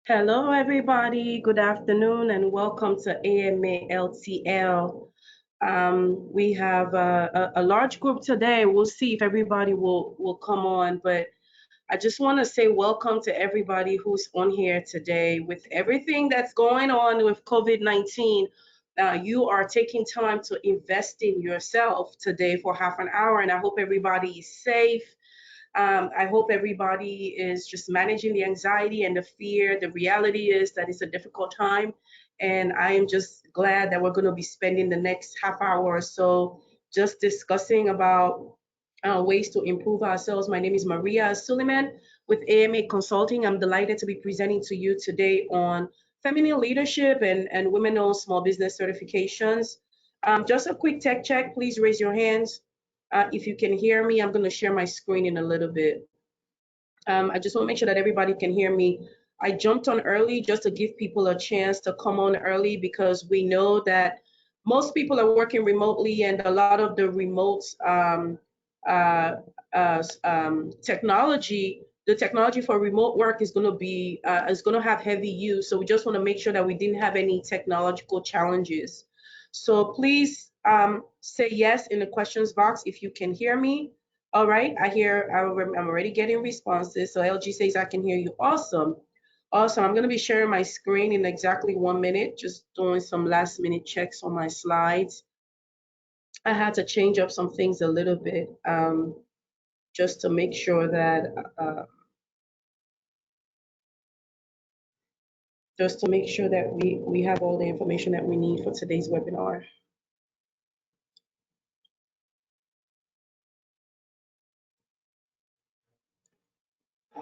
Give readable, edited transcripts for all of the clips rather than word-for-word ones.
Hello, everybody. Good afternoon, and welcome to AMA LTL. We have a large group today. We'll see if everybody will come on, but I just want to say welcome to everybody who's on here today. With everything that's going on with COVID-19, you are taking time to invest in yourself today for half an hour, and I hope everybody is safe. I hope everybody is just managing the anxiety and the fear. The reality is that it's a difficult time. And I am just glad that we're going to be spending the next half hour or so just discussing about ways to improve ourselves. My name is Maria Suleiman with AMA Consulting. I'm delighted to be presenting to you today on feminine leadership and women-owned small business certifications. Just a quick tech check. Please raise your hands if you can hear me. I'm going to share my screen in a little bit. I just want to make sure that everybody can hear me. I jumped on early just to give people a chance to come on early because we know that most people are working remotely and a lot of the remote uh, technology, the technology for remote work is going to have heavy use. So we just want to make sure that we didn't have any technological challenges. So please say yes in the questions box if you can hear me. All right, I'm already getting responses. So LG says I can hear you. Awesome. Awesome. I'm going to be sharing my screen in exactly 1 minute, just doing some last minute checks on my slides. I had to change up some things a little bit just to make sure that we have all the information that we need for today's webinar.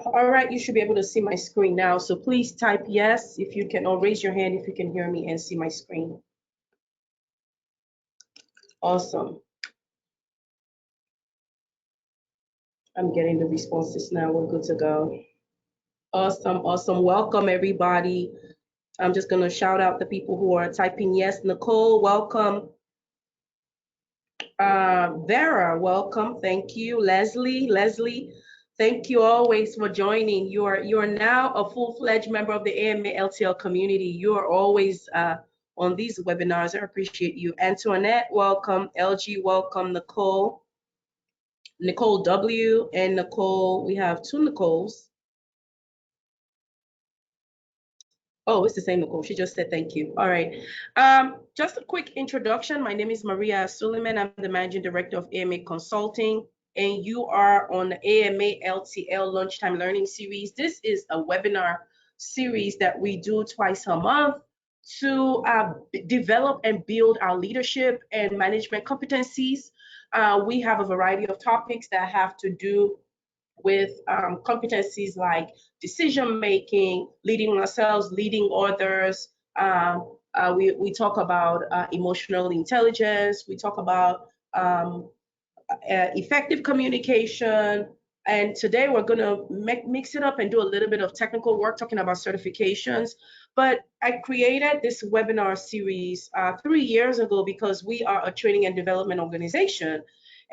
All right, you should be able to see my screen now. So please type yes if you can, or raise your hand if you can hear me and see my screen. Awesome. I'm getting the responses now. We're good to go. Awesome, awesome. Welcome, everybody. I'm just going to shout out the people who are typing yes. Nicole, welcome. Vera, welcome. Thank you. Leslie, thank you always for joining. You are now a full-fledged member of the AMA LTL community. You are always on these webinars. I appreciate you. Antoinette, welcome. LG, welcome. Nicole W, and Nicole. We have two Nicoles. Oh, it's the same Nicole. She just said thank you. All right. Just a quick introduction. My name is Maria Suleiman. I'm the managing director of AMA Consulting, and you are on the AMA LTL Lunchtime Learning Series. This is a webinar series that we do twice a month to develop and build our leadership and management competencies. We have a variety of topics that have to do with competencies like decision making, leading ourselves, leading others. We talk about emotional intelligence. We talk about effective communication. And today we're going to mix it up and do a little bit of technical work talking about certifications. But I created this webinar series 3 years ago because we are a training and development organization.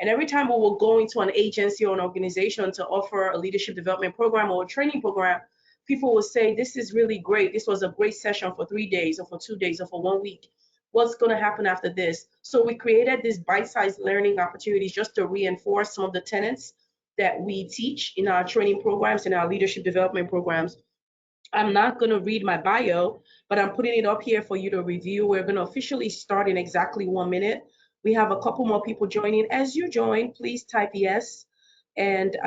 And every time we will go into an agency or an organization to offer a leadership development program or a training program, people will say, this is really great. This was a great session for 3 days or for 2 days or for 1 week. What's going to happen after this? So we created these bite-sized learning opportunities just to reinforce some of the tenets that we teach in our training programs and our leadership development programs. I'm not going to read my bio, but I'm putting it up here for you to review. We're going to officially start in exactly 1 minute. We have a couple more people joining. As you join, please type yes, and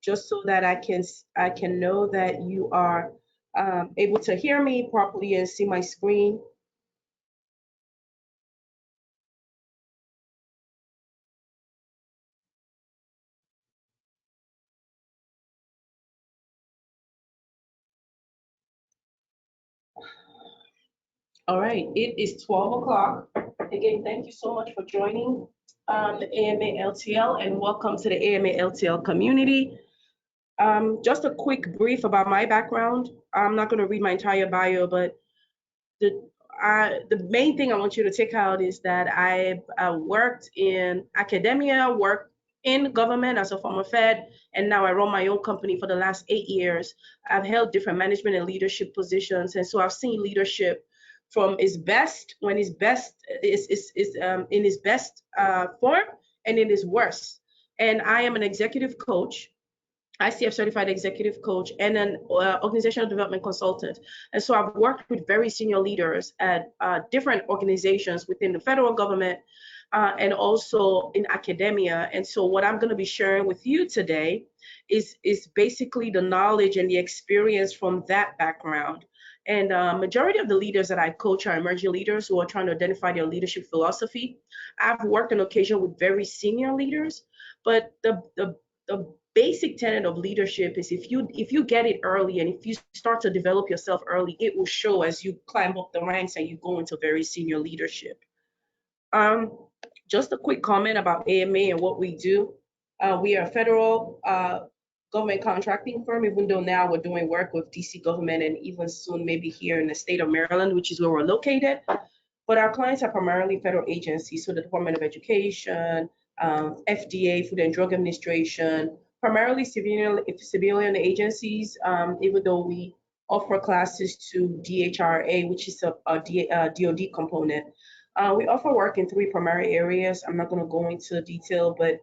just so that I can know that you are able to hear me properly and see my screen. All right, it is 12 o'clock. Again, thank you so much for joining the AMA LTL and welcome to the AMA LTL community. Just a quick brief about my background. I'm not going to read my entire bio, but the main thing I want you to take out is that I've worked in academia, worked in government as a former Fed, and now I run my own company for the last 8 years. I've held different management and leadership positions, and so I've seen leadership from its best when its best is in its best form and in its worst. And I am an executive coach, ICF certified executive coach, and an organizational development consultant. And so I've worked with very senior leaders at different organizations within the federal government and also in academia. And so what I'm going to be sharing with you today is basically the knowledge and the experience from that background. And majority of the leaders that I coach are emerging leaders who are trying to identify their leadership philosophy. I've worked on occasion with very senior leaders, but the basic tenet of leadership is if you get it early and if you start to develop yourself early, it will show as you climb up the ranks and you go into very senior leadership. Just a quick comment about AMA and what we do. We are a federal government contracting firm, even though now we're doing work with DC government and even soon maybe here in the state of Maryland, which is where we're located. But our clients are primarily federal agencies, so the Department of Education, FDA, Food and Drug Administration, primarily civilian agencies, even though we offer classes to DHRA, which is a DoD component. We offer work in 3 primary areas. I'm not going to go into detail, but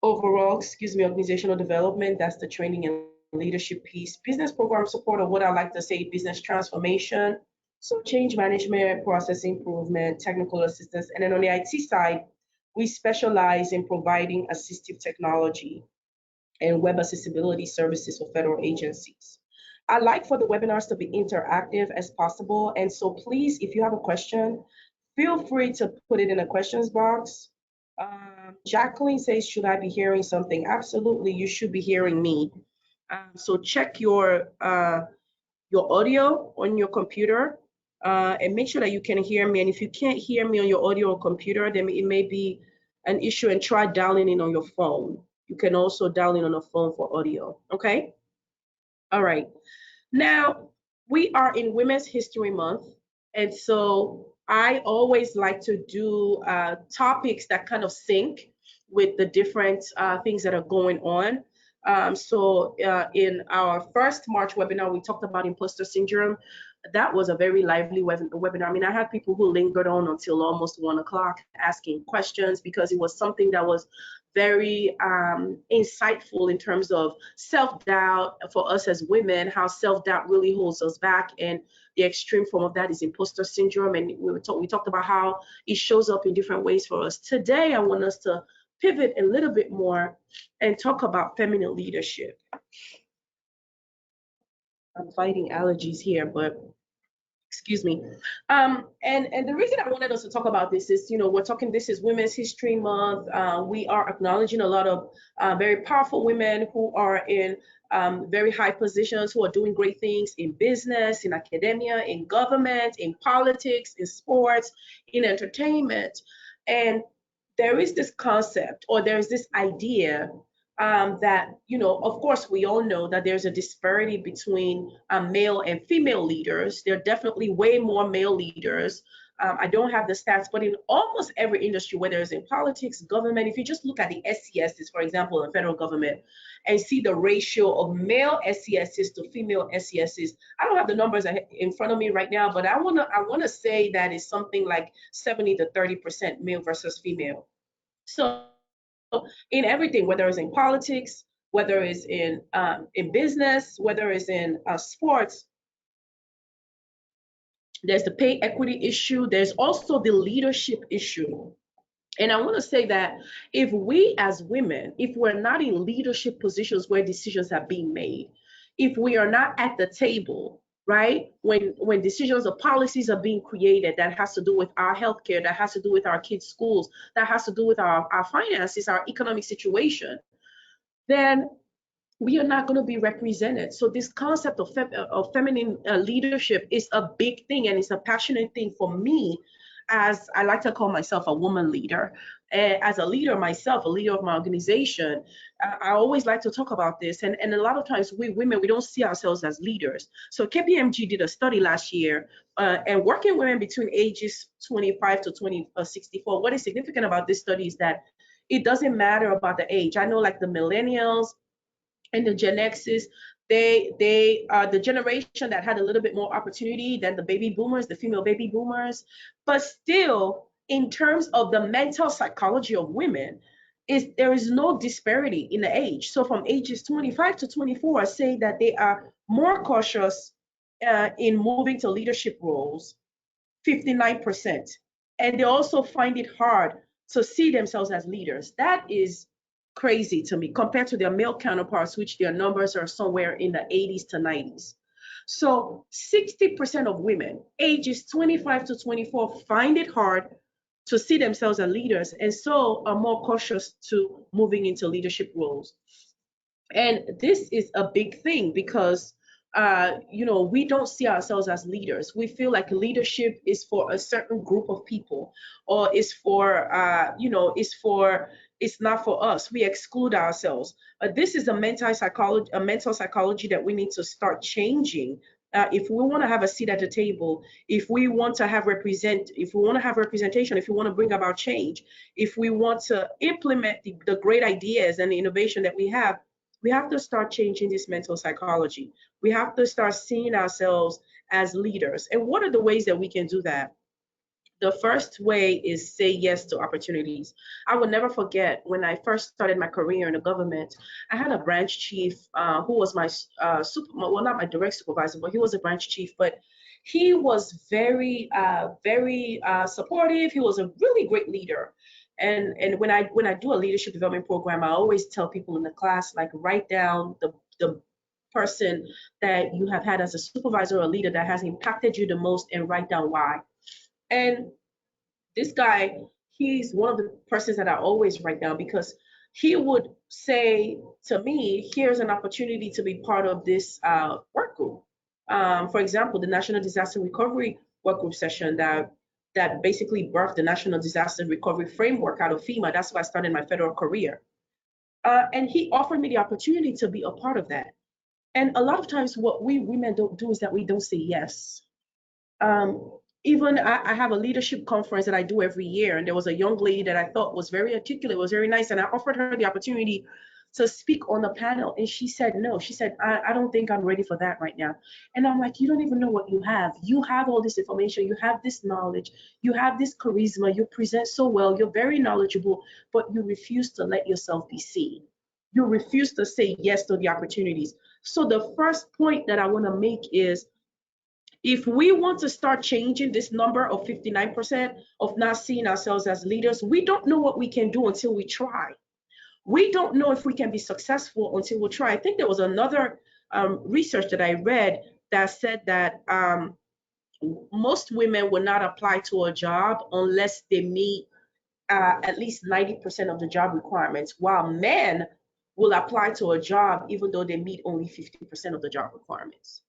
overall, organizational development, that's the training and leadership piece. Business program support, or what I like to say, business transformation. So change management, process improvement, technical assistance. And then on the IT side, we specialize in providing assistive technology and web accessibility services for federal agencies. I like for the webinars to be interactive as possible. And so please, if you have a question, feel free to put it in the questions box. Jacqueline says, should I be hearing something? Absolutely, you should be hearing me. So check your audio on your computer and make sure that you can hear me. And if you can't hear me on your audio or computer, then it may be an issue, and try dialing in on your phone. You can also dial in on a phone for audio, okay? All right. Now, we are in Women's History Month, and so I always like to do topics that kind of sync with the different things that are going on. So in our first March webinar, we talked about imposter syndrome. That was a very lively webinar. I mean, I had people who lingered on until almost 1 o'clock asking questions because it was something that was very insightful in terms of self-doubt for us as women, how self-doubt really holds us back, and the extreme form of that is imposter syndrome. And we talked about how it shows up in different ways for us. Today, I want us to pivot a little bit more and talk about feminine leadership. I'm fighting allergies here, but excuse me. And the reason I wanted us to talk about this is, this is Women's History Month. We are acknowledging a lot of very powerful women who are in very high positions, who are doing great things in business, in academia, in government, in politics, in sports, in entertainment. And there is this concept, or there's this idea that, of course, we all know that there's a disparity between male and female leaders. There are definitely way more male leaders. I don't have the stats, but in almost every industry, whether it's in politics, government, if you just look at the SCSs, for example, in the federal government, and see the ratio of male SCSs to female SCSs, I don't have the numbers in front of me right now, but I wanna say that it's something like 70 to 30% male versus female. So in everything, whether it's in politics, whether it's in business, whether it's in sports, there's the pay equity issue. There's also the leadership issue. And I want to say that if we as women, if we're not in leadership positions where decisions are being made, if we are not at the table, right, when decisions or policies are being created that has to do with our healthcare, that has to do with our kids' schools, that has to do with our finances, our economic situation, then we are not going to be represented. So this concept of feminine leadership is a big thing, and it's a passionate thing for me, as I like to call myself a woman leader. As a leader myself, a leader of my organization, I always like to talk about this. And a lot of times we women, we don't see ourselves as leaders. So KPMG did a study last year, and working women between ages 25 to 64. What is significant about this study is that It doesn't matter about the age. I know like the millennials and the Gen X's, they are the generation that had a little bit more opportunity than the baby boomers, the female baby boomers. But still, in terms of the mental psychology of women, there is no disparity in the age. So from ages 25 to 24, say that they are more cautious in moving to leadership roles, 59%. And they also find it hard to see themselves as leaders. That is crazy to me compared to their male counterparts, which their numbers are somewhere in the 80s to 90s. So 60% of women ages 25 to 24 find it hard to see themselves as leaders, and so are more cautious to moving into leadership roles. And this is a big thing because we don't see ourselves as leaders. We feel like leadership is for a certain group of people, or is for it's not for us. We exclude ourselves. This is a mental psychology that we need to start changing. If we want to have a seat at the table, if we want to have representation, if we want to bring about change, if we want to implement the great ideas and the innovation that we have to start changing this mental psychology. We have to start seeing ourselves as leaders. And what are the ways that we can do that? The first way is say yes to opportunities. I will never forget when I first started my career in the government, I had a branch chief who was my, well, not my direct supervisor, but he was a branch chief, but he was very supportive. He was a really great leader. And when I do a leadership development program, I always tell people in the class, like, write down the person that you have had as a supervisor or a leader that has impacted you the most, and write down why. And this guy, he's one of the persons that I always write down, because he would say to me, here's an opportunity to be part of this work group. For example, the National Disaster Recovery Work Group session that basically birthed the National Disaster Recovery Framework out of FEMA. That's why I started my federal career. And he offered me the opportunity to be a part of that. And a lot of times what we women don't do is that we don't say yes. Um, Even I have a leadership conference that I do every year, and there was a young lady that I thought was very articulate, was very nice, and I offered her the opportunity to speak on the panel, and she said no. She said, I don't think I'm ready for that right now. And I'm like, you don't even know what you have. You have all this information, you have this knowledge, you have this charisma, you present so well, you're very knowledgeable, but you refuse to let yourself be seen. You refuse to say yes to the opportunities. So the first point that I want to make is, if we want to start changing this number of 59% of not seeing ourselves as leaders, we don't know what we can do until we try. We don't know if we can be successful until we try. I think there was another research that I read that said that most women will not apply to a job unless they meet at least 90% of the job requirements, while men will apply to a job even though they meet only 50% of the job requirements.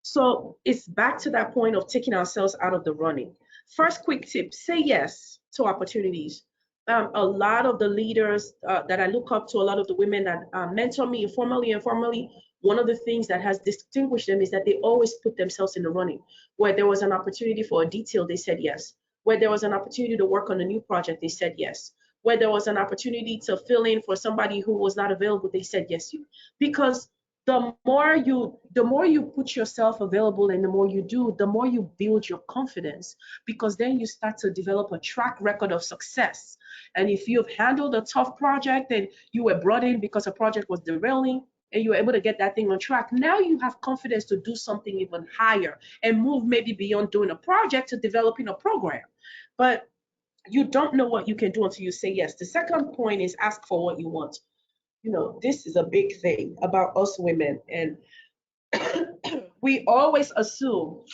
So it's back to that point of taking ourselves out of the running. First quick tip, say yes to opportunities. A lot of the leaders that I look up to, a lot of the women that mentor me informally and formally, one of the things that has distinguished them is that they always put themselves in the running. Where there was an opportunity for a detail, they said yes. Where there was an opportunity to work on a new project, they said yes. Where there was an opportunity to fill in for somebody who was not available, they said yes. Because the more you put yourself available, and the more you do, the more you build your confidence, because then you start to develop a track record of success. And if you've handled a tough project and you were brought in because a project was derailing, and you were able to get that thing on track, now you have confidence to do something even higher and move maybe beyond doing a project to developing a program. But you don't know what you can do until you say yes. The second point is ask for what you want. This is a big thing about us women, and we always assume,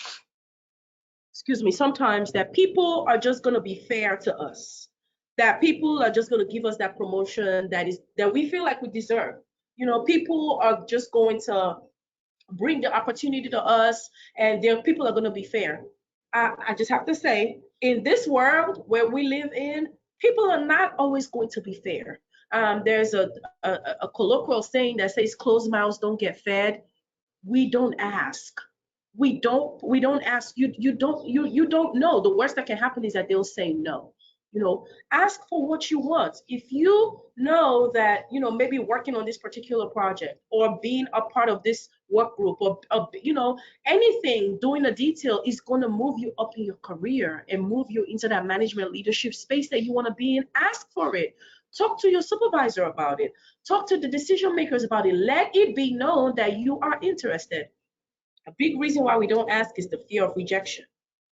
excuse me, sometimes, that people are just going to be fair to us, that people are just going to give us that promotion that we feel like we deserve. People are just going to bring the opportunity to us, and people are going to be fair. I just have to say, in this world where we live in, people are not always going to be fair. There's a colloquial saying that says, closed mouths don't get fed. We don't ask. We don't ask. You don't know. The worst that can happen is that they'll say no. Ask for what you want. If you know that, maybe working on this particular project or being a part of this work group or anything, doing a detail is going to move you up in your career and move you into that management leadership space that you want to be in, ask for it. Talk to your supervisor about it. Talk to the decision makers about it. Let it be known that you are interested. A big reason why we don't ask is the fear of rejection.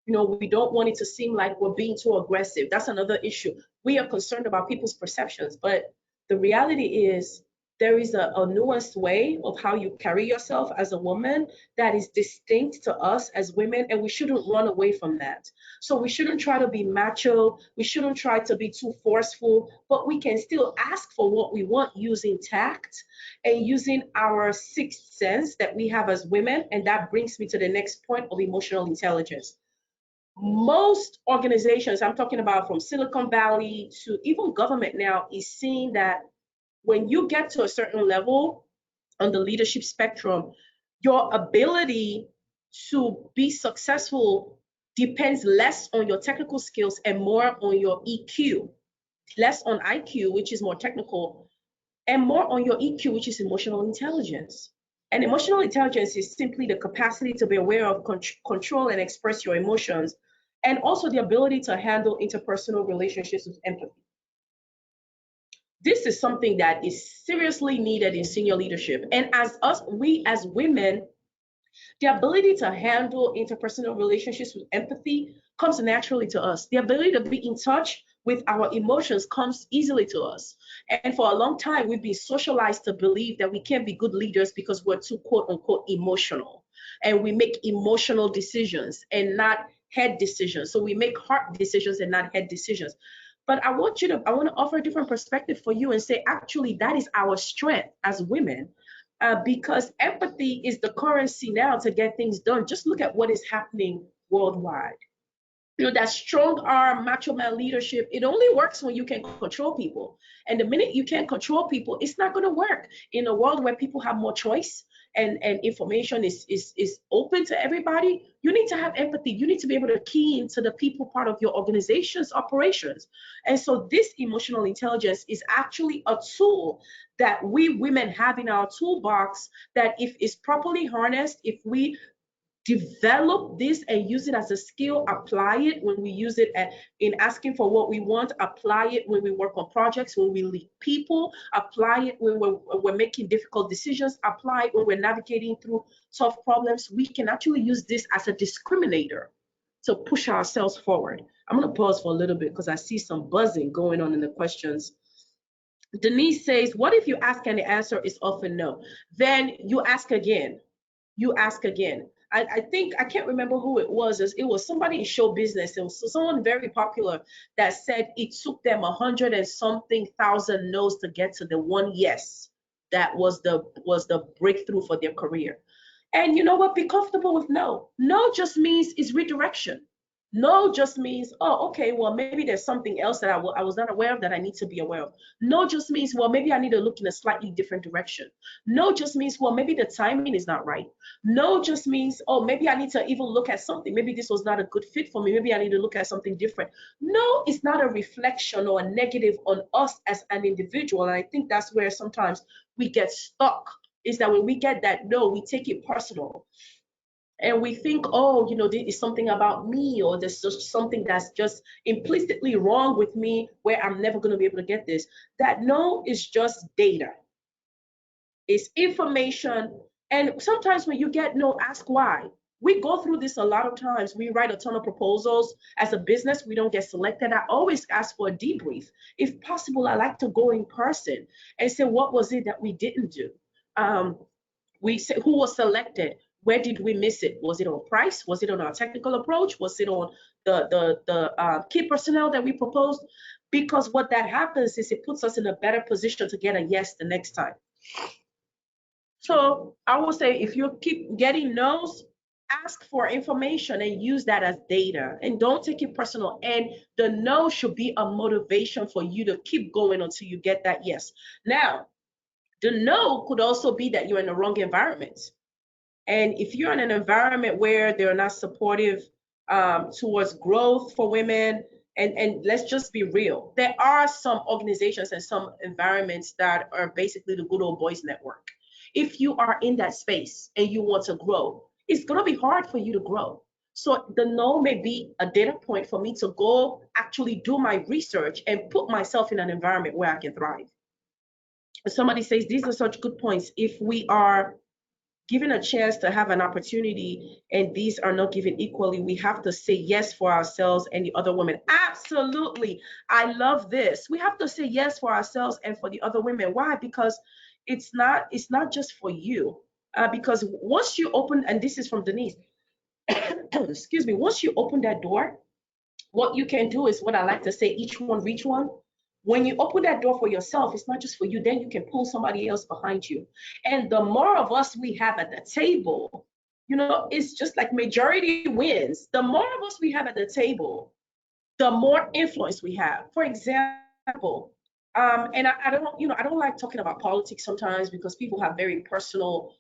We don't want it to seem like we're being too aggressive. That's another issue. We are concerned about people's perceptions, but the reality is there is a nuanced way of how you carry yourself as a woman that is distinct to us as women, and we shouldn't run away from that. So we shouldn't try to be macho. We shouldn't try to be too forceful, but we can still ask for what we want using tact and using our sixth sense that we have as women. And that brings me to the next point of emotional intelligence. Most organizations, I'm talking about from Silicon Valley to even government now, is seeing that when you get to a certain level on the leadership spectrum, your ability to be successful depends less on your technical skills and more on your EQ, less on IQ, which is more technical, and more on your EQ, which is emotional intelligence. And emotional intelligence is simply the capacity to be aware of, control, and express your emotions, and also the ability to handle interpersonal relationships with empathy. This is something that is seriously needed in senior leadership. And we as women, the ability to handle interpersonal relationships with empathy comes naturally to us. The ability to be in touch with our emotions comes easily to us. And for a long time, we've been socialized to believe that we can't be good leaders because we're too quote unquote emotional. And we make emotional decisions and not head decisions. So we make heart decisions and not head decisions. But I want to offer a different perspective for you and say, actually, that is our strength as women. Because empathy is the currency now to get things done. Just look at what is happening worldwide. That strong arm macho man leadership, it only works when you can control people. And the minute you can't control people, it's not going to work. In a world where people have more choice and information is open to everybody, you need to have empathy. You need to be able to key into the people part of your organization's operations. And so this emotional intelligence is actually a tool that we women have in our toolbox that if it's properly harnessed, if we develop this and use it as a skill, apply it when we use it in asking for what we want, apply it when we work on projects, when we lead people, apply it when we're making difficult decisions, apply it when we're navigating through tough problems. We can actually use this as a discriminator to push ourselves forward. I'm going to pause for a little bit because I see some buzzing going on in the questions. Denise says, what if you ask and the answer is often no? Then you ask again. You ask again. I think, I can't remember who it was. It was somebody in show business. It was someone very popular that said it took them 100 and something thousand no's to get to the one yes that was the breakthrough for their career. And you know what? Be comfortable with no. No just means it's redirection. No just means, oh, okay, well, maybe there's something else that I was not aware of that I need to be aware of. No just means, well, maybe I need to look in a slightly different direction. No just means, well, maybe the timing is not right. No just means, oh, maybe I need to even look at something. Maybe this was not a good fit for me. Maybe I need to look at something different. No, it's not a reflection or a negative on us as an individual. And I think that's where sometimes we get stuck, is that when we get that no, we take it personal. And we think, oh, this is something about me, or there's just something that's just implicitly wrong with me where I'm never going to be able to get this. That no is just data. It's information. And sometimes when you get no, ask why. We go through this a lot of times. We write a ton of proposals. As a business, we don't get selected. I always ask for a debrief. If possible, I like to go in person and say, what was it that we didn't do? We say, who was selected? Where did we miss it? Was it on price? Was it on our technical approach? Was it on the key personnel that we proposed? Because what that happens is it puts us in a better position to get a yes the next time. So I will say, if you keep getting no's, ask for information and use that as data, and don't take it personal. And the no should be a motivation for you to keep going until you get that yes. Now, the no could also be that you're in the wrong environment. And if you're in an environment where they're not supportive towards growth for women, And let's just be real. There are some organizations and some environments that are basically the good old boys network. If you are in that space and you want to grow, it's going to be hard for you to grow. So the no may be a data point for me to go actually do my research and put myself in an environment where I can thrive. Somebody says these are such good points. If we are given a chance to have an opportunity and these are not given equally, we have to say yes for ourselves and the other women. Absolutely. I love this. We have to say yes for ourselves and for the other women. Why? Because it's not just for you. Because once you open, and this is from Denise, excuse me, once you open that door, what you can do is what I like to say, each one reach one. When you open that door for yourself, it's not just for you, then you can pull somebody else behind you. And the more of us we have at the table, it's just like majority wins. The more of us we have at the table, the more influence we have. For example, and I don't like talking about politics sometimes because people have very personal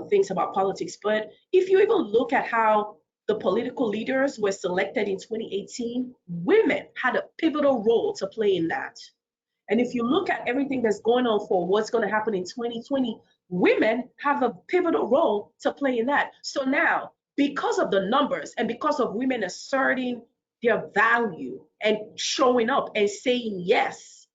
things about politics. But if you even look at how the political leaders were selected in 2018, women had a pivotal role to play in that. And if you look at everything that's going on for what's going to happen in 2020, women have a pivotal role to play in that. So now, because of the numbers and because of women asserting their value and showing up and saying yes,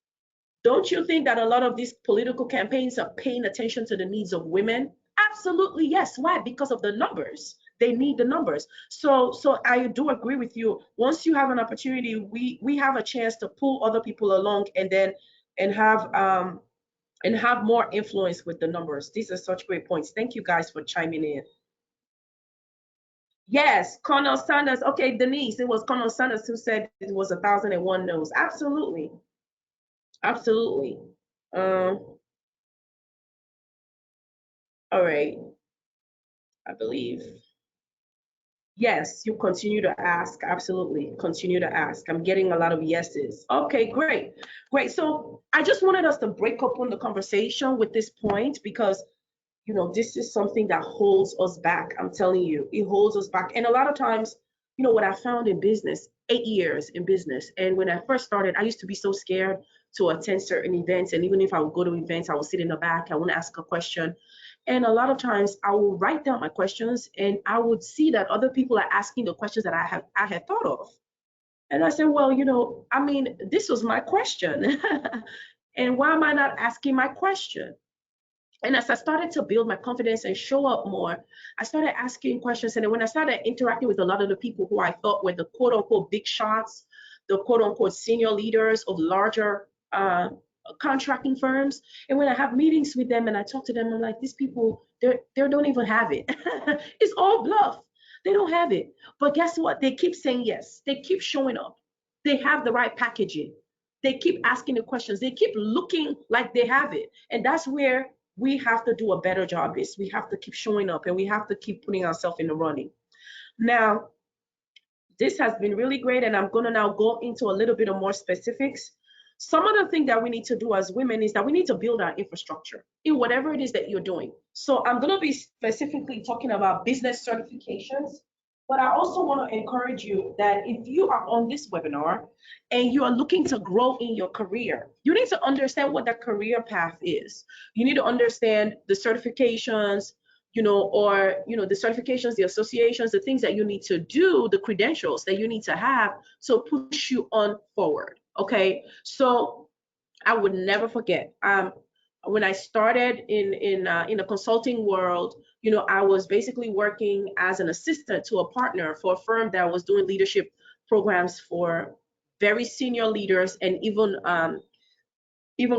don't you think that a lot of these political campaigns are paying attention to the needs of women? Absolutely, yes. Why? Because of the numbers. They need the numbers. So I do agree with you. Once you have an opportunity, we have a chance to pull other people along and have more influence with the numbers. These are such great points. Thank you guys for chiming in. Yes, Colonel Sanders. Okay, Denise, it was Colonel Sanders who said it was 1,001 no's. Absolutely. Absolutely. All right, I believe. Yes, you continue to ask. Absolutely. Continue to ask. I'm getting a lot of yeses. Okay, great. Great. So I just wanted us to break up on the conversation with this point because, this is something that holds us back. I'm telling you, it holds us back. And a lot of times, what I found in business, 8 years in business. And when I first started, I used to be so scared to attend certain events. And even if I would go to events, I would sit in the back. I want to ask a question. And a lot of times I will write down my questions and I would see that other people are asking the questions that I had thought of. And I said, well, this was my question. And why am I not asking my question? And as I started to build my confidence and show up more, I started asking questions. And then when I started interacting with a lot of the people who I thought were the quote unquote big shots, the quote unquote senior leaders of larger contracting firms, and when I have meetings with them and I talk to them, I'm like, these people, they don't even have it. It's all bluff. They don't have it. But guess what? They keep saying yes. They keep showing up. They have the right packaging. They keep asking the questions. They keep looking like they have it. And that's where we have to do a better job is we have to keep showing up and we have to keep putting ourselves in the running. Now, this has been really great, and I'm going to now go into a little bit of more specifics. Some of the things that we need to do as women is that we need to build our infrastructure in whatever it is that you're doing. So I'm going to be specifically talking about business certifications, but I also want to encourage you that if you are on this webinar and you are looking to grow in your career, you need to understand what that career path is. You need to understand the certifications, the certifications, the associations, the things that you need to do, the credentials that you need to have to push you on forward. Okay, so I would never forget. When I started in the consulting world, I was basically working as an assistant to a partner for a firm that was doing leadership programs for very senior leaders and even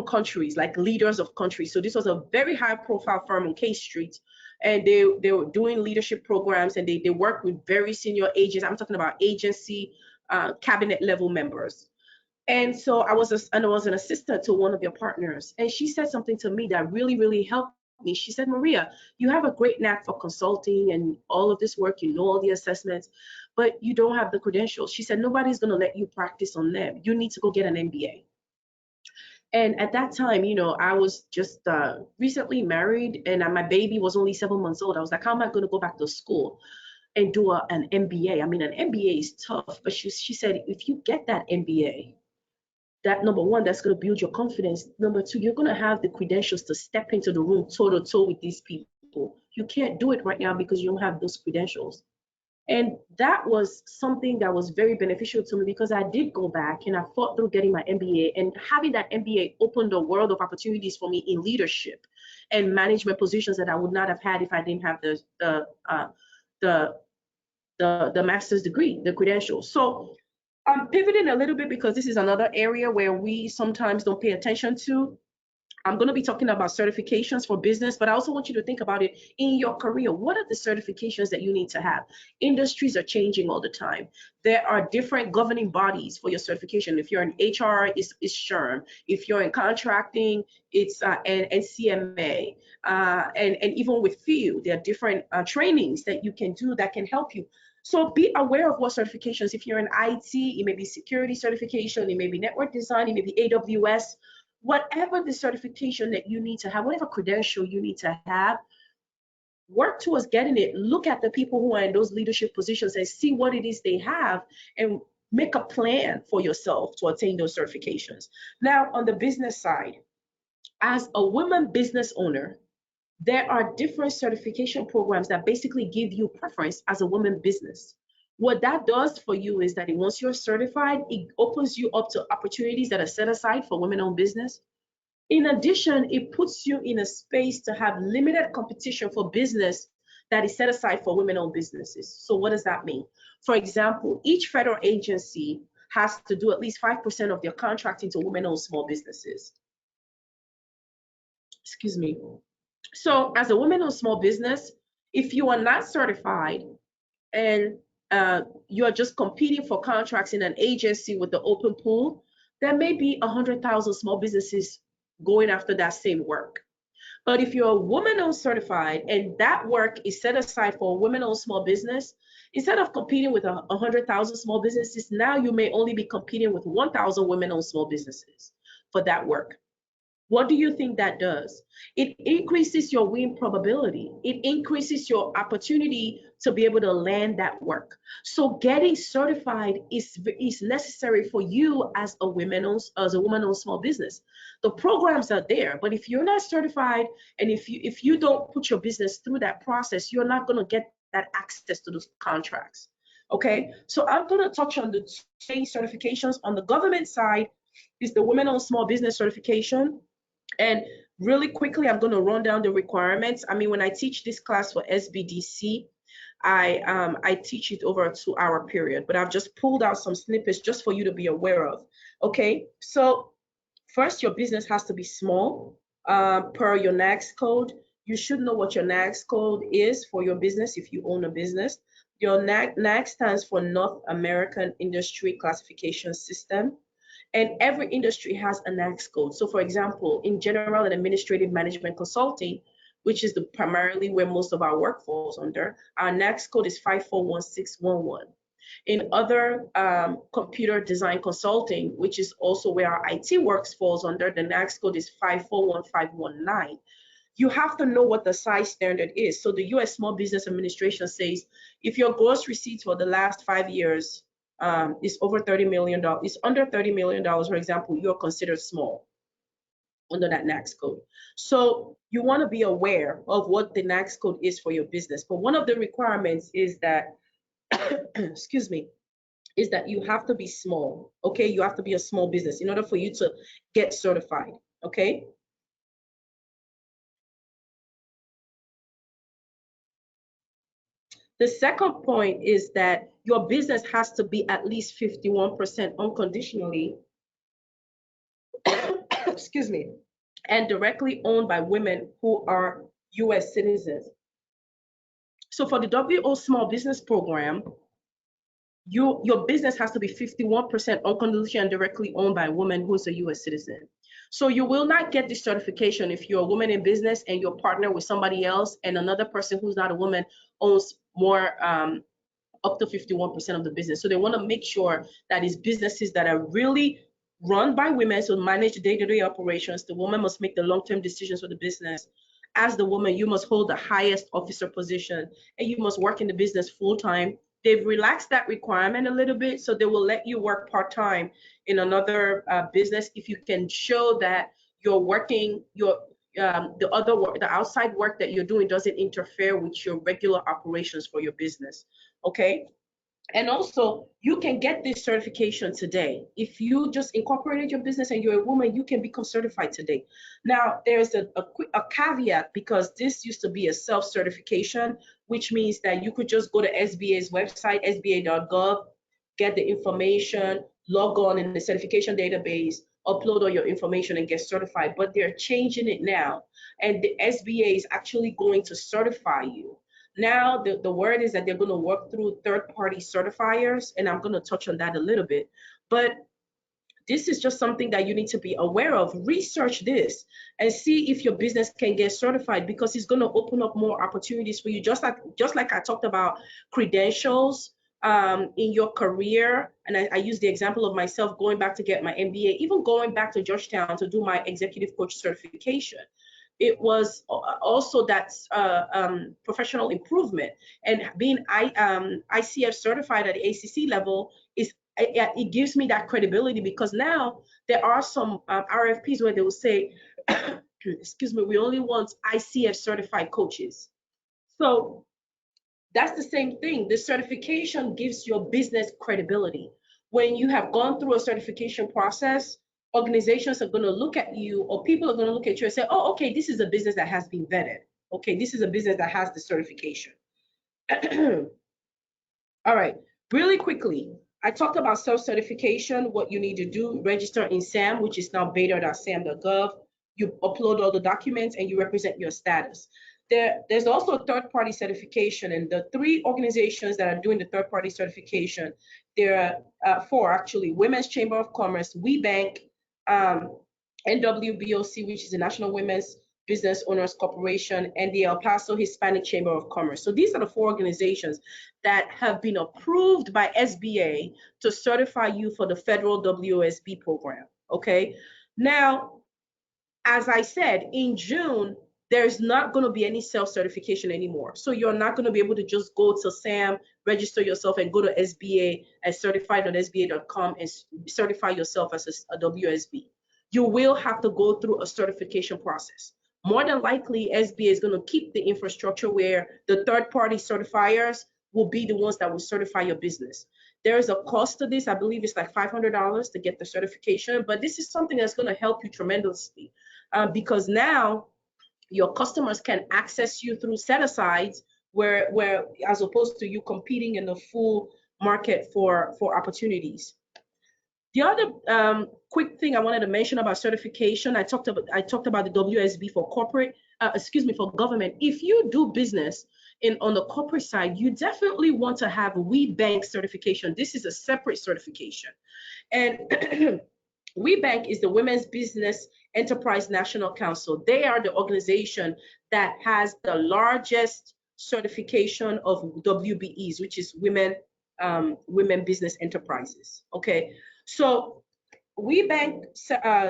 countries, like leaders of countries. So this was a very high profile firm on K Street. And they were doing leadership programs and they worked with very senior agents. I'm talking about agency, cabinet level members. And so I was an assistant to one of your partners. And she said something to me that really, really helped me. She said, Maria, you have a great knack for consulting and all of this work, all the assessments, but you don't have the credentials. She said, nobody's going to let you practice on them. You need to go get an MBA. And at that time, I was just recently married and my baby was only 7 months old. I was like, how am I going to go back to school? and do an MBA. I mean, an MBA is tough, but she said, if you get that MBA, that number one, that's going to build your confidence. Number two, you're going to have the credentials to step into the room toe to toe with these people. You can't do it right now because you don't have those credentials. And that was something that was very beneficial to me because I did go back and I fought through getting my MBA, and having that MBA opened a world of opportunities for me in leadership and management positions that I would not have had if I didn't have the master's degree, the credentials. So I'm pivoting a little bit because this is another area where we sometimes don't pay attention to. I'm going to be talking about certifications for business, but I also want you to think about it in your career. What are the certifications that you need to have? Industries are changing all the time. There are different governing bodies for your certification. If you're in HR, it's SHRM. If you're in contracting, it's NCMA. And even with FIU, there are different trainings that you can do that can help you. So be aware of what certifications. If you're in IT, it may be security certification, it may be network design, it may be AWS. Whatever the certification that you need to have, whatever credential you need to have, work towards getting it. Look at the people who are in those leadership positions and see what it is they have and make a plan for yourself to attain those certifications. Now, on the business side, as a woman business owner, there are different certification programs that basically give you preference as a woman business. What that does for you is that once you're certified, it opens you up to opportunities that are set aside for women-owned business. In addition, it puts you in a space to have limited competition for business that is set aside for women-owned businesses. So what does that mean? For example, each federal agency has to do at least 5% of their contracting to women-owned small businesses. Excuse me. So as a women-owned small business, if you are not certified and you are just competing for contracts in an agency with the open pool, there may be 100,000 small businesses going after that same work. But if you're a woman-owned certified and that work is set aside for a women-owned small business, instead of competing with 100,000 small businesses, now you may only be competing with 1,000 women-owned small businesses for that work. What do you think that does? It increases your win probability. It increases your opportunity to be able to land that work. So getting certified is necessary for you as a woman-owned small business. The programs are there, but if you're not certified and if you don't put your business through that process, you're not going to get that access to those contracts. Okay, so I'm going to touch on the two certifications. On the government side is the women-owned small business certification. And really quickly, I'm going to run down the requirements. I mean, when I teach this class for SBDC, I teach it over a 2-hour period, but I've just pulled out some snippets just for you to be aware of. Okay, so first, your business has to be small per your NAICS code. You should know what your NAICS code is for your business if you own a business. Your NAICS stands for North American Industry Classification System. And every industry has a NAICS code. So for example, in general and administrative management consulting, which is primarily where most of our work falls under, our NAICS code is 541611. In other computer design consulting, which is also where our IT works falls under, the NAICS code is 541519. You have to know what the size standard is. So the US Small Business Administration says, if your gross receipts for the last 5 years is over $30 million, it's under $30 million, for example, you're considered small under that NAICS code. So you want to be aware of what the NAICS code is for your business. But one of the requirements is that, excuse me, is that you have to be small, okay? You have to be a small business in order for you to get certified, okay? The second point is that your business has to be at least 51% unconditionally, excuse me, and directly owned by women who are US citizens. So for the WO Small Business Program, your business has to be 51% unconditionally and directly owned by a woman who is a US citizen. So you will not get this certification if you're a woman in business and you're partnered with somebody else and another person who's not a woman owns more up to 51% of the business. So they want to make sure that it's businesses that are really run by women, so manage day-to-day operations. The woman must make the long-term decisions for the business, as the woman, you must hold the highest officer position and you must work in the business full time. They've relaxed that requirement a little bit, so they will let you work part time in another business if you can show that you're working the other work, the outside work that you're doing doesn't interfere with your regular operations for your business. Okay. And also, you can get this certification today. If you just incorporated your business and you're a woman, you can become certified today. Now, there's a caveat because this used to be a self-certification, which means that you could just go to SBA's website, sba.gov, get the information, log on in the certification database, upload all your information and get certified. But they're changing it now. And the SBA is actually going to certify you. Now, the word is that they're going to work through third-party certifiers, and I'm going to touch on that a little bit. But this is just something that you need to be aware of. Research this and see if your business can get certified, because it's going to open up more opportunities for you. Just like I talked about credentials in your career, and I use the example of myself going back to get my MBA, even going back to Georgetown to do my executive coach certification. It was also that professional improvement, and being ICF certified at the ACC level it gives me that credibility, because now there are some RFPs where they will say, excuse me, we only want ICF certified coaches. So that's the same thing. The certification gives your business credibility. When you have gone through a certification process, organizations are going to look at you, or people are going to look at you and say, oh, okay, this is a business that has been vetted. Okay, this is a business that has the certification. All right, really quickly, I talked about self-certification, what you need to do: register in SAM, which is now beta.sam.gov. You upload all the documents and you represent your status. There's also third-party certification, and the 3 organizations that are doing the third-party certification, there are 4 actually: Women's Chamber of Commerce, WeBank, NWBOC, which is the National Women's Business Owners Corporation, and the El Paso Hispanic Chamber of Commerce. So these are the 4 organizations that have been approved by SBA to certify you for the federal WSB program. Okay. Now, as I said, in June, there's not going to be any self-certification anymore. So you're not going to be able to just go to SAM, register yourself, and go to SBA at certified.sba.com and certify yourself as a WSB. You will have to go through a certification process. More than likely, SBA is going to keep the infrastructure where the third-party certifiers will be the ones that will certify your business. There is a cost to this. I believe it's like $500 to get the certification, but this is something that's going to help you tremendously because now your customers can access you through set-asides where as opposed to you competing in the full market for opportunities. The other quick thing I wanted to mention about certification, I talked about the WSB for corporate, for government. If you do business on the corporate side, you definitely want to have WeBank certification. This is a separate certification. And WeBank is the Women's Business Enterprise National Council. They are the organization that has the largest certification of WBEs, which is Women Business Enterprises. Okay, so WeBank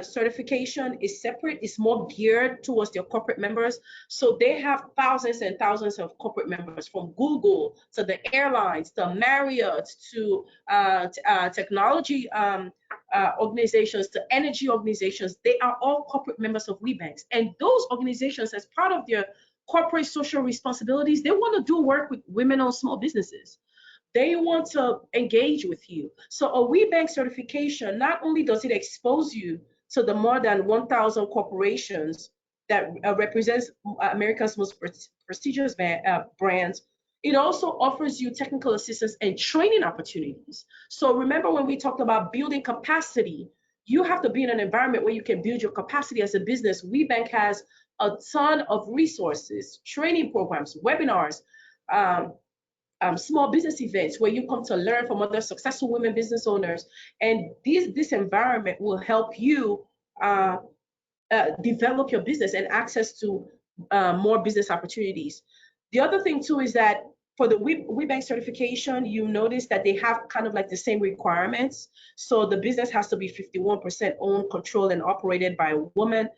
certification is separate. It's more geared towards their corporate members. So they have thousands and thousands of corporate members, from Google to the airlines, to Marriott, to technology organizations, to energy organizations. They are all corporate members of WeBanks. And those organizations, as part of their corporate social responsibilities, they want to do work with women-owned small businesses. They want to engage with you. So a WeBank certification, not only does it expose you to the more than 1,000 corporations that represents America's most prestigious brands, it also offers you technical assistance and training opportunities. So remember when we talked about building capacity, you have to be in an environment where you can build your capacity as a business. WeBank has a ton of resources, training programs, webinars, small business events where you come to learn from other successful women business owners. And this environment will help you develop your business and access to more business opportunities. The other thing too is that for the WeBank certification, you notice that they have kind of like the same requirements. So the business has to be 51% owned, controlled, and operated by a woman.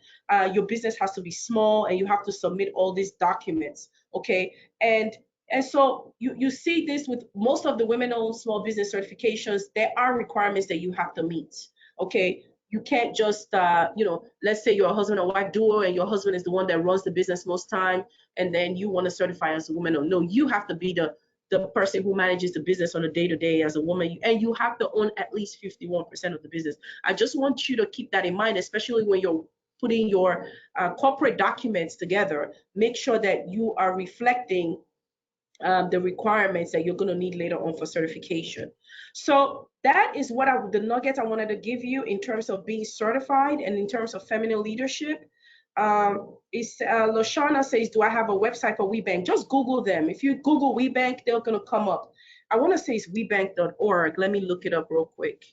Your business has to be small, and you have to submit all these documents. Okay, and so you see this with most of the women-owned small business certifications. There are requirements that you have to meet. Okay, you can't just let's say you're a husband and wife duo, and your husband is the one that runs the business most time, and then you want to certify as a woman. Or no, you have to be the person who manages the business on a day-to-day as a woman, and you have to own at least 51% of the business. I just want you to keep that in mind, especially when you're putting your corporate documents together. Make sure that you are reflecting the requirements that you're going to need later on for certification. So that is what the nugget I wanted to give you in terms of being certified and in terms of feminine leadership. Lashana says, do I have a website for WeBank? Just Google them. If you Google WeBank, they're going to come up. I want to say it's webank.org. Let me look it up real quick.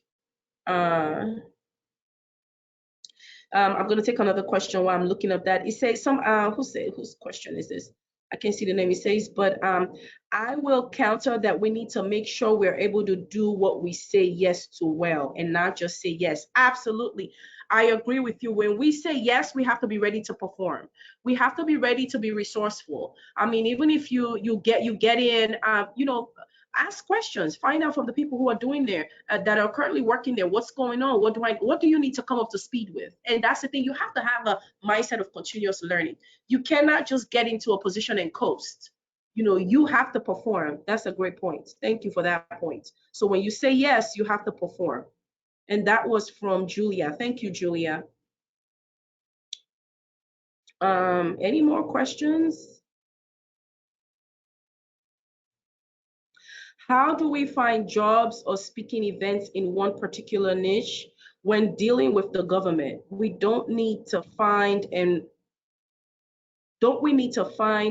I'm going to take another question while I'm looking up that. It says whose question is this? I can't see the name it says, but I will counter that we need to make sure we're able to do what we say yes to well, and not just say yes. Absolutely. I agree with you. When we say yes, we have to be ready to perform. We have to be ready to be resourceful. I mean, even if you get in, ask questions, find out from the people who are doing there that are currently working there, what's going on, what do you need to come up to speed with? And that's the thing, you have to have a mindset of continuous learning. You cannot just get into a position and coast. You have to perform. That's a great point. Thank you for that point. So when you say yes, you have to perform. And that was from Julia. Thank you, Julia. Any more questions? How do we find jobs or speaking events in one particular niche when dealing with the government? Don't we need to find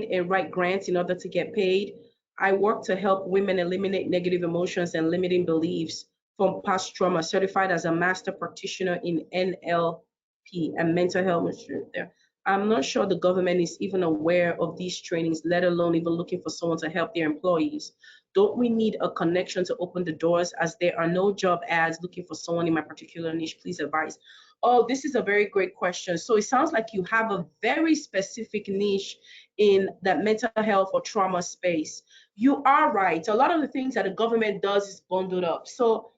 and write grants in order to get paid? I work to help women eliminate negative emotions and limiting beliefs from past trauma, certified as a master practitioner in NLP and mental health. There. I'm not sure the government is even aware of these trainings, let alone even looking for someone to help their employees. Don't we need a connection to open the doors, as there are no job ads looking for someone in my particular niche? Please advise. Oh, this is a very great question. So it sounds like you have a very specific niche in that mental health or trauma space. You are right. A lot of the things that the government does is bundled up. So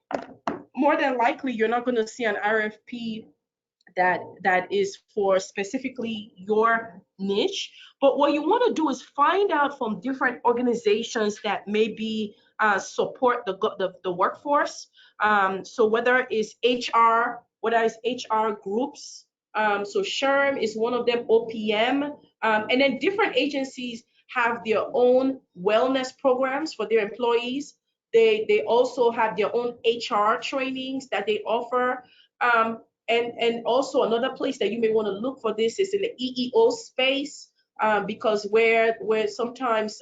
more than likely, you're not going to see an RFP that is for specifically your niche. But what you want to do is find out from different organizations that maybe support the workforce. So whether it's HR, whether it's HR groups, so SHRM is one of them, OPM, and then different agencies have their own wellness programs for their employees. They also have their own HR trainings that they offer. And also another place that you may want to look for this is in the EEO space, because where sometimes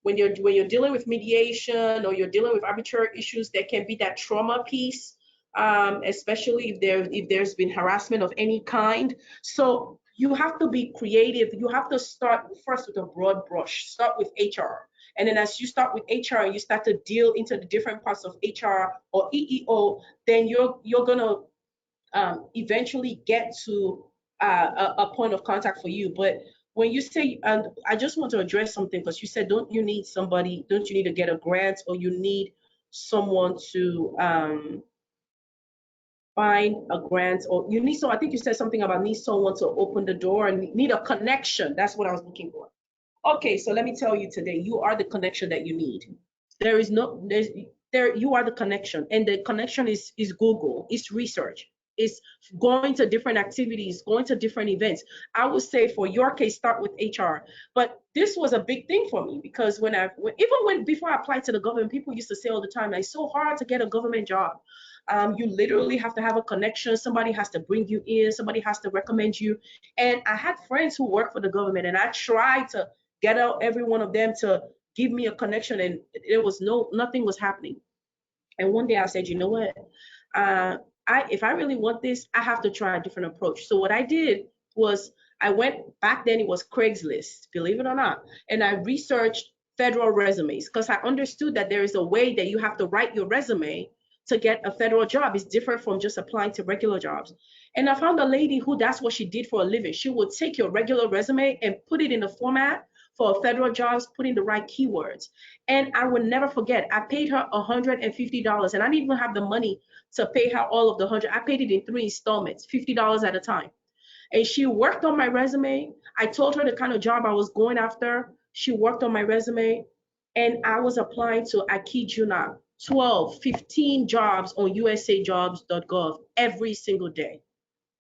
when you're dealing with mediation or you're dealing with arbitrary issues, there can be that trauma piece, especially if there's been harassment of any kind. So you have to be creative. You have to start first with a broad brush. Start with HR. And then as you start with HR and you start to deal into the different parts of HR or EEO, then you're gonna eventually get to a point of contact for you. But when you say, and I just want to address something, because you said, don't you need to get a grant, or you need someone to find a grant, or you need, so I think you said something about need someone to open the door and need a connection. That's what I was looking for. Okay, so let me tell you today, you are the connection that you need. You are the connection, and the connection is Google, it's research, it's going to different activities, going to different events. I would say for your case, start with HR. But this was a big thing for me, because before I applied to the government, people used to say all the time, it's so hard to get a government job. You literally have to have a connection. Somebody has to bring you in. Somebody has to recommend you. And I had friends who work for the government, and I tried to get out every one of them to give me a connection, and nothing was happening. And one day I said, you know what? If I really want this, I have to try a different approach. So what I did was I went, back then it was Craigslist, believe it or not, and I researched federal resumes, because I understood that there is a way that you have to write your resume to get a federal job. It's different from just applying to regular jobs. And I found a lady who that's what she did for a living. She would take your regular resume and put it in a format for federal jobs, put in the right keywords. And I will never forget, I paid her $150, and I didn't even have the money to pay her all of the 100. I paid it in 3 installments, $50 at a time. And she worked on my resume. I told her the kind of job I was going after. She worked on my resume, and I was applying to, I kid you not, 12, 15 jobs on usajobs.gov every single day.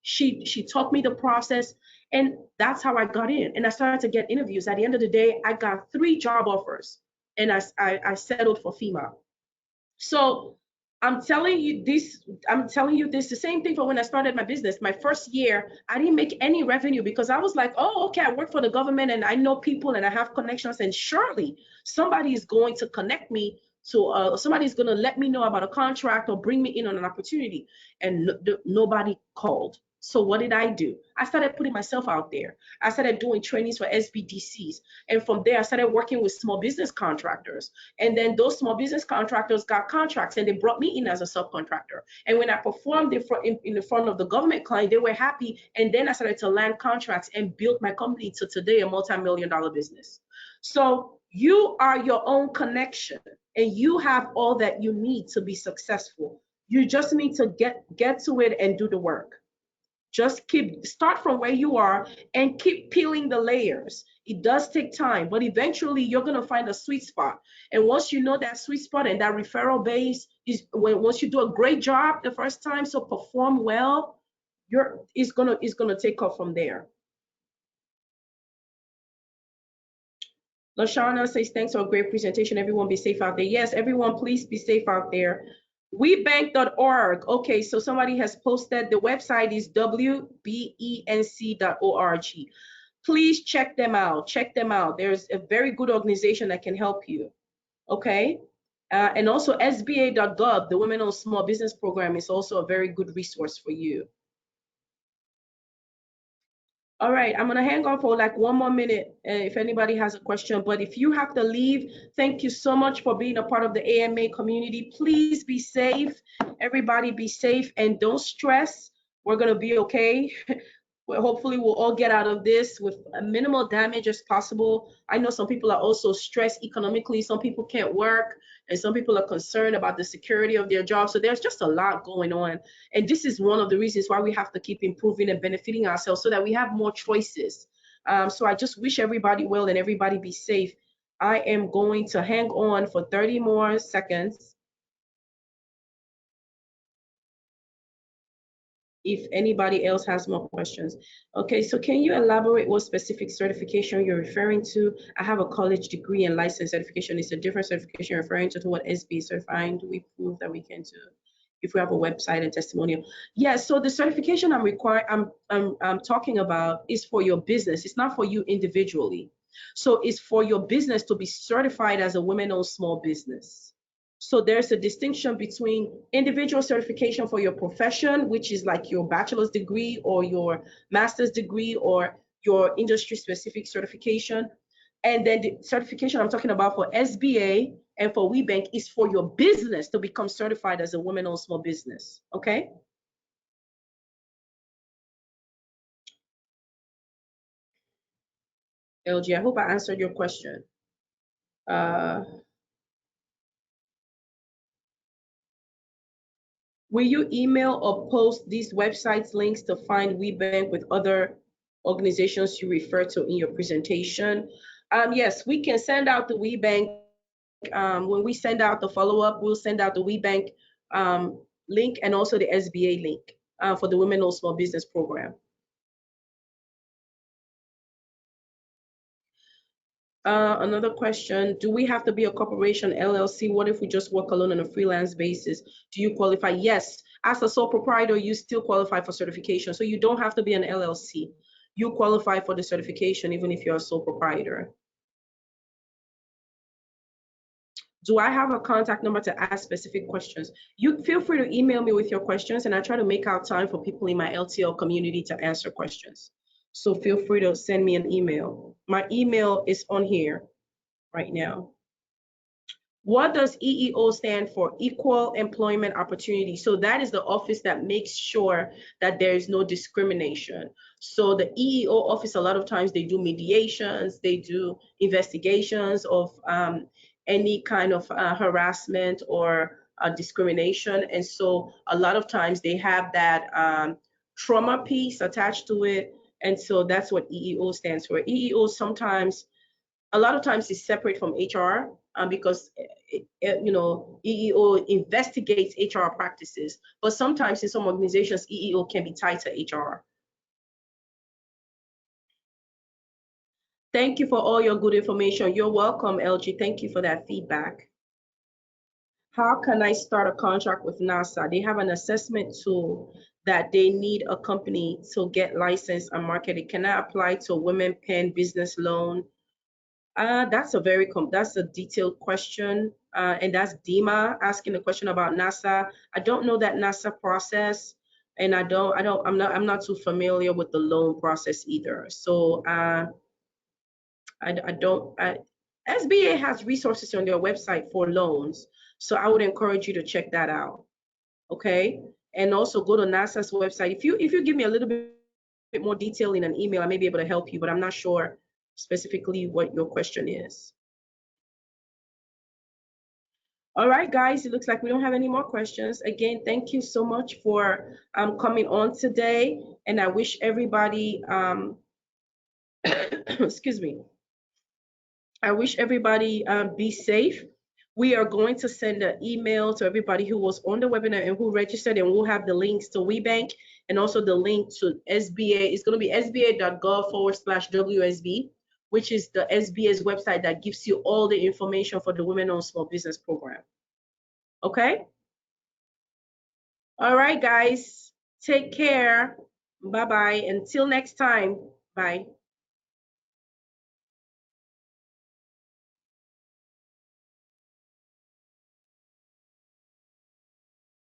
She taught me the process, and that's how I got in. And I started to get interviews. At the end of the day, I got 3 job offers, and I settled for FEMA. So I'm telling you this, the same thing for when I started my business. My first year, I didn't make any revenue because I was like, oh, okay, I work for the government and I know people and I have connections, and surely somebody is going to connect me to, somebody's going to let me know about a contract or bring me in on an opportunity. And nobody called. So what did I do? I started putting myself out there. I started doing trainings for SBDCs. And from there, I started working with small business contractors. And then those small business contractors got contracts and they brought me in as a subcontractor. And when I performed in the front of the government client, they were happy. And then I started to land contracts and build my company to today a multi-million-dollar business. So you are your own connection, and you have all that you need to be successful. You just need to get to it and do the work. Just start from where you are and keep peeling the layers. It does take time, but eventually you're going to find a sweet spot. And once you know that sweet spot and that referral base is, once you do a great job the first time, so perform well, it's gonna take off from there. Lashana says, thanks for a great presentation. Everyone be safe out there. Yes, everyone, please be safe out there. Webank.org. Okay, so somebody has posted, the website is wbenc.org. Please check them out. Check them out. There's a very good organization that can help you. Okay. And also SBA.gov, the Women on Small Business Program, is also a very good resource for you. All right, I'm gonna hang on for like 1 more minute if anybody has a question, but if you have to leave, thank you so much for being a part of the AMA community. Please be safe, everybody be safe, and don't stress. We're gonna be okay. Hopefully we'll all get out of this with a minimal damage as possible. I know some people are also stressed economically. Some people can't work, and some people are concerned about the security of their job. So there's just a lot going on. And this is one of the reasons why we have to keep improving and benefiting ourselves so that we have more choices. So I just wish everybody well and everybody be safe. I am going to hang on for 30 more seconds. If anybody else has more questions. Okay, so can you elaborate what specific certification you're referring to? I have a college degree and license certification. Is a different certification you're referring to what SB is certifying? Do we prove that we can do if we have a website and testimonial? Yeah, so the certification I'm talking about is for your business. It's not for you individually. So it's for your business to be certified as a women-owned small business. So there's a distinction between individual certification for your profession, which is like your bachelor's degree or your master's degree or your industry specific certification. And then the certification I'm talking about for SBA and for WeBank is for your business to become certified as a women-owned small business, okay? LG, I hope I answered your question. Will you email or post these websites links to find WeBank with other organizations you refer to in your presentation? Yes, we can send out the WeBank. When we send out the follow-up, we'll send out the WeBank link and also the SBA link for the Women-Owned Small Business Program. Another question, do we have to be a corporation, LLC? What if we just work alone on a freelance basis? Do you qualify? Yes, as a sole proprietor, you still qualify for certification. So you don't have to be an LLC. You qualify for the certification even if you're a sole proprietor. Do I have a contact number to ask specific questions? You feel free to email me with your questions, and I try to make out time for people in my LTL community to answer questions. So feel free to send me an email. My email is on here. right now. What does EEO stand for? Equal Employment Opportunity. So that is the office that makes sure that there is no discrimination. So the EEO office, a lot of times they do mediations, they do investigations of any kind of harassment or discrimination. And so a lot of times they have that trauma piece attached to it. And so that's what EEO stands for. EEO sometimes, a lot of times is separate from HR because EEO investigates HR practices, but sometimes in some organizations EEO can be tied to HR. Thank you for all your good information. You're welcome, LG. Thank you for that feedback. How can I start a contract with NASA? They have an assessment tool that they need a company to get licensed and marketed. Can I apply to Women Penn Business Loan? That's a detailed question, and that's Dima asking a question about NASA. I don't know that NASA process, and I'm not too familiar with the loan process either. So I don't. SBA has resources on their website for loans, so I would encourage you to check that out. Okay, and also go to NASA's website. If you give me a little bit more detail in an email, I may be able to help you, but I'm not sure specifically what your question is. All right, guys, it looks like we don't have any more questions. Again, thank you so much for coming on today. And I wish everybody, excuse me, I wish everybody be safe. We are going to send an email to everybody who was on the webinar and who registered, and we'll have the links to WeBank and also the link to SBA. It's going to be sba.gov/WSB, which is the SBA's website that gives you all the information for the Women-Owned Small Business Program. Okay? All right, guys. Take care. Bye-bye. Until next time. Bye.